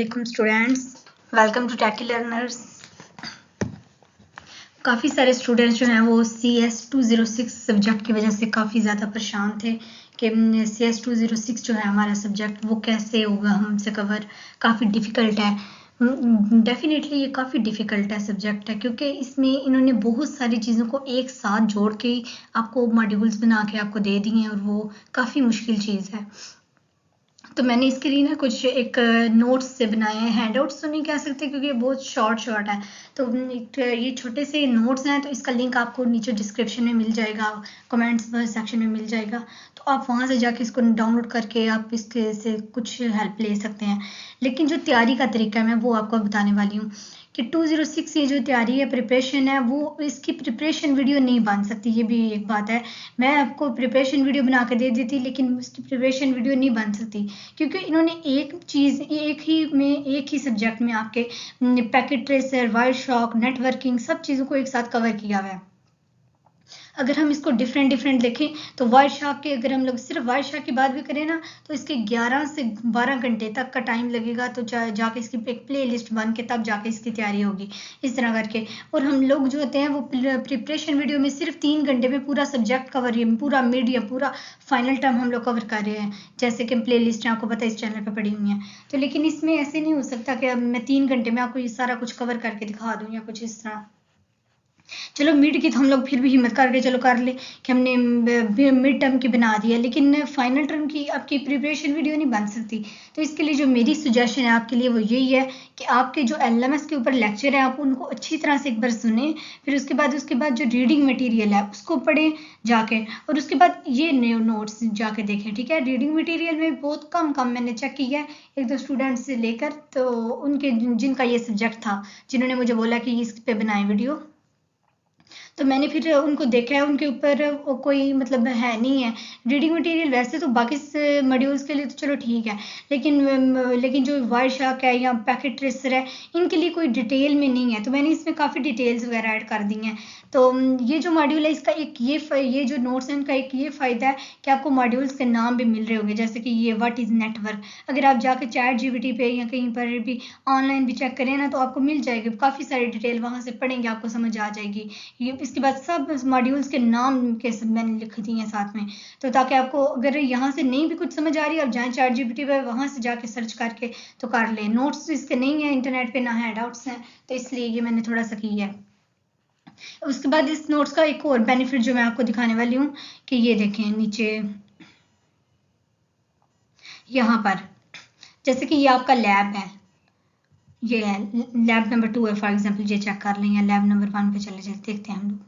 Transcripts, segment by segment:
वालेकुम students, welcome to techie learners. काफ़ी सारे स्टूडेंट्स जो हैं वो CS 206 सब्जेक्ट की वजह से काफ़ी ज़्यादा परेशान थे कि CS 206 जो है हमारा सब्जेक्ट वो कैसे होगा हमसे कवर। काफ़ी डिफ़िकल्ट है, डेफिनेटली ये काफ़ी डिफ़िकल्ट है सब्जेक्ट है, क्योंकि इसमें इन्होंने बहुत सारी चीज़ों को एक साथ जोड़ के आपको मॉड्यूल्स बना के आपको दे दिए हैं और वो काफ़ी मुश्किल चीज़ है। तो मैंने इसके लिए ना कुछ एक नोट्स से बनाए हैं, हैंडआउट्स तो नहीं कह सकते क्योंकि ये बहुत शॉर्ट है। तो ये छोटे से नोट्स हैं, तो इसका लिंक आपको नीचे डिस्क्रिप्शन में मिल जाएगा, कमेंट्स सेक्शन में मिल जाएगा। तो आप वहाँ से जाके इसको डाउनलोड करके आप इसके से कुछ हेल्प ले सकते हैं। लेकिन जो तैयारी का तरीका है मैं वो आपको बताने वाली हूँ कि 206 ये जो तैयारी है, प्रिपरेशन है, वो इसकी प्रिपरेशन वीडियो नहीं बन सकती। ये भी एक बात है, मैं आपको प्रिपरेशन वीडियो बना के दे देती लेकिन उसकी प्रिपरेशन वीडियो नहीं बन सकती, क्योंकि इन्होंने एक चीज़ एक ही सब्जेक्ट में आपके packet tracer, wire shock, networking सब चीज़ों को एक साथ कवर किया हुआ है। अगर हम इसको डिफरेंट देखें तो वायर शॉक के, अगर हम लोग सिर्फ वायर शॉक की बात भी करें ना, तो इसके 11 से 12 घंटे तक का टाइम लगेगा। तो जाके इसकी एक प्ले लिस्ट बन के तब जाके इसकी तैयारी होगी, इस तरह करके। और हम लोग जो होते हैं वो प्रिपरेशन वीडियो में सिर्फ 3 घंटे में पूरा सब्जेक्ट कवर, पूरा मीडियम, पूरा फाइनल टर्म हम लोग कवर कर रहे हैं, जैसे कि प्ले लिस्ट आपको पता है इस चैनल पर पड़ी हुई है। तो लेकिन इसमें ऐसे नहीं हो सकता कि अब मैं 3 घंटे में आपको ये सारा कुछ कवर करके दिखा दूँ या कुछ इस तरह। चलो मिड की तो हम लोग फिर भी हिम्मत करके चलो कर ले कि हमने मिड टर्म की बना दिया, लेकिन फाइनल टर्म की आपकी प्रिपरेशन वीडियो नहीं बन सकती। तो इसके लिए जो मेरी सजेशन है आपके लिए वो यही है कि आपके जो LMS के ऊपर लेक्चर है आप उनको अच्छी तरह से एक बार सुने, फिर उसके बाद जो रीडिंग मटेरियल है उसको पढ़ें जाके, और उसके बाद ये नोट्स जाके देखें। ठीक है, रीडिंग मटेरियल में बहुत कम मैंने चेक किया है, 1-2 स्टूडेंट्स से लेकर, तो उनके जिनका ये सब्जेक्ट था, जिन्होंने मुझे बोला कि इस पे बनाए वीडियो, तो मैंने फिर उनको देखा है, उनके ऊपर कोई मतलब है नहीं है रीडिंग मटेरियल। वैसे तो बाकी मॉड्यूल्स के लिए तो चलो ठीक है, लेकिन जो वायर शॉक है या पैकेट ट्रेसर है, इनके लिए कोई डिटेल में नहीं है। तो मैंने इसमें काफ़ी डिटेल्स वगैरह ऐड कर दी हैं। तो ये जो मॉड्यूल है इसका एक ये जो नोट्स है इनका एक ये फ़ायदा है कि आपको मॉड्यूल्स के नाम भी मिल रहे होंगे, जैसे कि ये व्हाट इज़ नेटवर्क। अगर आप जाके ChatGPT पे या कहीं पर भी ऑनलाइन भी चेक करें ना, तो आपको मिल जाएगी काफ़ी सारी डिटेल, वहाँ से पढ़ेंगे आपको समझ आ जाएगी। ये इसके बाद सब मॉड्यूल्स के नाम के सब मैंने लिख दिए हैं साथ में, तो ताकि आपको अगर यहाँ से नहीं भी कुछ समझ आ रही है, आप जाएँ ChatGPT पे, वहाँ से जाके सर्च करके तो कर लें। नोट्स इसके नहीं है इंटरनेट पे, ना हैंडआउट्स हैं, तो इसलिए ये मैंने थोड़ा सा किया है। उसके बाद इस नोट्स का एक और बेनिफिट जो मैं आपको दिखाने वाली हूँ कि ये देखें नीचे यहाँ पर, जैसे कि ये आपका लैब है, ये है लैब नंबर 2 है फॉर एग्जांपल, ये चेक कर लें, या लैब नंबर 1 पे चले देखते हैं हम लोग।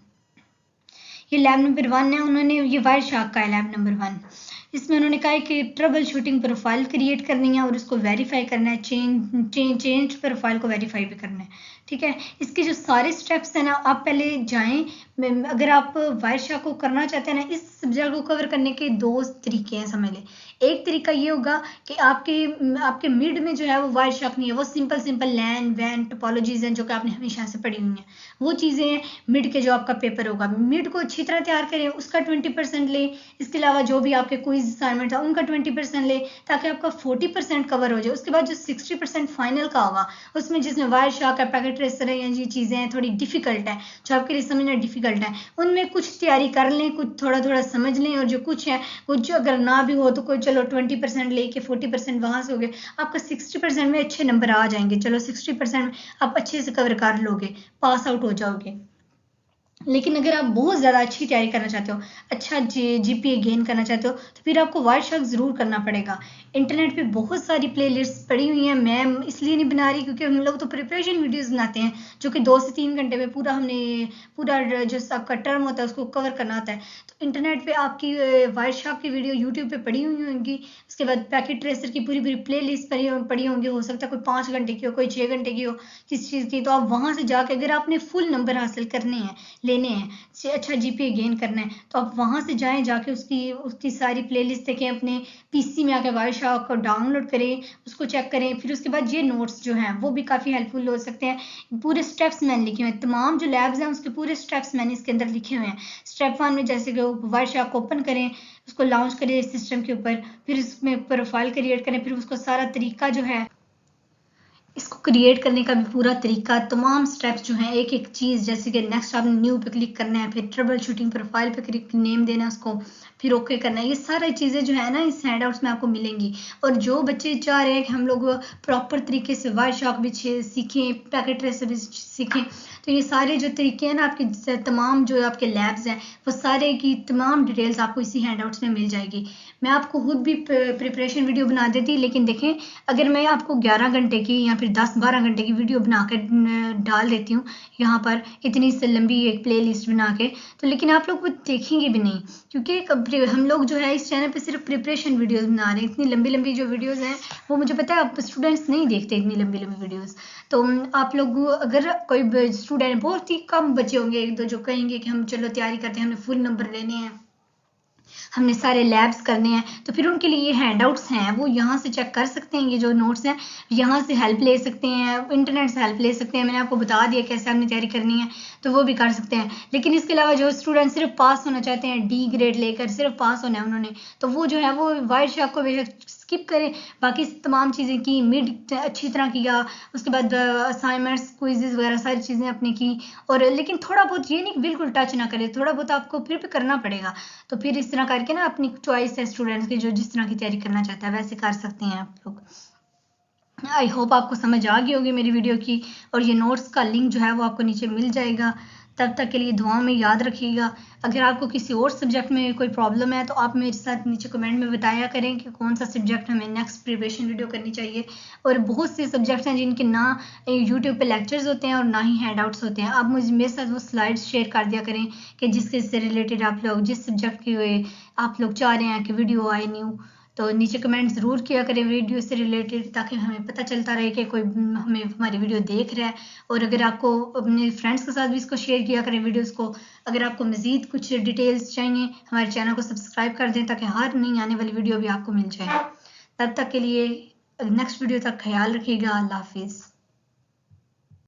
ये लैब नंबर 1 है, उन्होंने ये वायर शॉक का है लैब नंबर 1। इसमें उन्होंने कहा है कि ट्रबल शूटिंग प्रोफाइल क्रिएट करनी है और उसको वेरीफाई करना है, चेंज प्रोफाइल को वेरीफाई भी करना है। ठीक है, इसके जो सारे स्टेप्स हैं ना, आप पहले जाएं, अगर आप वायर शॉक को करना चाहते हैं ना, इस सब्जेक्ट को कवर करने के 2 तरीके हैं, समझ लें। एक तरीका ये होगा कि आपके मिड में जो है वो वायर शॉक नहीं है, वो सिंपल लैन वैन टोपोलॉजीज हैं जो कि आपने हमेशा से पढ़ी हुई हैं, वो चीज़ें हैं। मिड के जो आपका पेपर होगा, मिड को अच्छी तरह तैयार करें, उसका 20% लें। इसके अलावा जो भी आपके क्विज असाइनमेंट था उनका 20% लें, ताकि आपका 40% कवर हो जाए। उसके बाद जो 60% फाइनल का होगा, उसमें जिसमें वायर शॉक है, पैकेट ट्रेसर है, या ये चीज़ें हैं थोड़ी डिफिकल्ट है, जो आपके लिए समझना डिफिकल्ट है, उनमें कुछ तैयारी कर लें, कुछ थोड़ा समझ लें, और जो कुछ है कुछ अगर ना भी हो तो कोई चलो 20% लेके 40% वहाँ से हो गए, आपका 60% में अच्छे नंबर आ जाएंगे। चलो 60% आप अच्छे से कवर कर लोगे, पास आउट हो जाओगे। लेकिन अगर आप बहुत ज़्यादा अच्छी तैयारी करना चाहते हो, अच्छा GPA गेन करना चाहते हो, तो फिर आपको वायर शॉक ज़रूर करना पड़ेगा। इंटरनेट पे बहुत सारी प्लेलिस्ट पड़ी हुई हैं, मैं इसलिए नहीं बना रही क्योंकि हम लोग तो प्रिपरेशन वीडियोस बनाते हैं जो कि 2 से 3 घंटे में पूरा जो आपका टर्म होता है उसको कवर करना होता है। तो इंटरनेट पे आपकी वायर शॉक की वीडियो यूट्यूब पे पड़ी हुई होंगी, उसके बाद पैकेट ट्रेसर की पूरी प्ले लिस्ट पड़ी होंगी, हो सकता है कोई 5 घंटे की हो, कोई 6 घंटे की हो, किस चीज़ की। तो आप वहाँ से जाके अगर आपने फुल नंबर हासिल करने हैं, लेने हैं, से अच्छा GPA गेन करना है, तो आप वहाँ से जाके उसकी सारी प्लेलिस्ट देखें, अपने PC में आकर वायर शॉक को डाउनलोड करें, उसको चेक करें। फिर उसके बाद ये नोट्स जो हैं वो भी काफ़ी हेल्पफुल हो सकते हैं। पूरे स्टेप्स मैंने लिखे हुए हैं, तमाम जो लैब्स हैं उसके पूरे स्टेप्स मैंने इसके अंदर लिखे हुए हैं। स्टेप 1 में जैसे कि वायर शॉक को ओपन करें, उसको लॉन्च करें सिस्टम के ऊपर, फिर उसमें प्रोफाइल क्रिएट करें, फिर उसको सारा तरीका जो है इसको क्रिएट करने का भी पूरा तरीका, तमाम स्टेप्स जो हैं, एक एक चीज़, जैसे कि नेक्स्ट आपने न्यू पे क्लिक करना है, फिर ट्रबल शूटिंग प्रोफाइल पे क्लिक, नेम देना है उसको, फिर ओके करना है। ये सारी चीज़ें जो है ना इस हैंडआउट्स में आपको मिलेंगी। और जो बच्चे चाह रहे हैं कि हम लोग प्रॉपर तरीके से वायर शॉक भी सीखें, पैकेट ट्रेसर भी सीखें, तो ये सारे जो तरीके हैं ना आपके तमाम जो आपके लैब्स हैं वो सारे की तमाम डिटेल्स आपको इसी हैंडआउट्स में मिल जाएगी। मैं आपको खुद भी प्रिपरेशन वीडियो बना देती, लेकिन देखें अगर मैं आपको 11 घंटे की या फिर 10-12 घंटे की वीडियो बना कर डाल देती हूँ यहाँ पर, इतनी से लंबी एक प्ले लिस्ट बना के, तो लेकिन आप लोग वो देखेंगे भी नहीं, क्योंकि हम लोग जो है इस चैनल पे सिर्फ प्रिपरेशन वीडियोस बना रहे हैं। इतनी लंबी लंबी जो वीडियोस हैं वो मुझे पता है स्टूडेंट्स नहीं देखते इतनी लंबी लंबी वीडियोस। तो आप लोग अगर कोई स्टूडेंट, बहुत ही कम बच्चे होंगे एक दो जो कहेंगे कि हम चलो तैयारी करते हैं, हमने फुल नंबर लेने हैं, हमने सारे लैब्स करने हैं, तो फिर उनके लिए ये हैंडआउट्स हैं, वो यहाँ से चेक कर सकते हैं। ये जो नोट्स हैं यहाँ से हेल्प ले सकते हैं, इंटरनेट से हेल्प ले सकते हैं। मैंने आपको बता दिया कैसे हमने तैयारी करनी है, तो वो भी कर सकते हैं। लेकिन इसके अलावा जो स्टूडेंट सिर्फ पास होना चाहते हैं, डी ग्रेड लेकर सिर्फ पास होना है उन्होंने, तो वो जो है वो वाइट शॉक को बेशक स्किप करें, बाकी तमाम चीज़ें की, मिड अच्छी तरह किया, उसके बाद असाइनमेंट्स, क्विजेज वगैरह सारी चीज़ें अपने की, और लेकिन थोड़ा बहुत ये नहीं बिल्कुल टच ना करें, थोड़ा बहुत आपको फिर भी करना पड़ेगा। तो फिर इस तरह करके ना अपनी चॉइस है स्टूडेंट्स की, जो जिस तरह की तैयारी करना चाहता है वैसे कर सकते हैं आप लोग। आई होप आपको समझ आ गई होगी मेरी वीडियो की, और ये नोट्स का लिंक जो है वो आपको नीचे मिल जाएगा। तब तक के लिए दुआ में याद रखिएगा। अगर आपको किसी और सब्जेक्ट में कोई प्रॉब्लम है तो आप मेरे साथ नीचे कमेंट में बताया करें कि कौन सा सब्जेक्ट हमें नेक्स्ट प्रिपरेशन वीडियो करनी चाहिए। और बहुत से सब्जेक्ट्स हैं जिनके ना यूट्यूब पे लेक्चर्स होते हैं और ना ही हैंडआउट्स होते हैं। आप मुझे मेरे साथ वो स्लाइड्स शेयर कर दिया करें कि जिसके से रिलेटेड आप लोग जिस सब्जेक्ट की आप लोग चाह रहे हैं कि वीडियो आए न्यू, तो नीचे कमेंट ज़रूर किया करें वीडियो से रिलेटेड, ताकि हमें पता चलता रहे कि कोई हमें हमारी वीडियो देख रहा है। और अगर आपको अपने फ्रेंड्स के साथ भी इसको शेयर किया करें वीडियोस को। अगर आपको मज़ीद कुछ डिटेल्स चाहिए, हमारे चैनल को सब्सक्राइब कर दें ताकि हर नई आने वाली वीडियो भी आपको मिल जाए। तब तक के लिए नेक्स्ट वीडियो तक ख्याल रखिएगा। अल्लाह हाफिज़।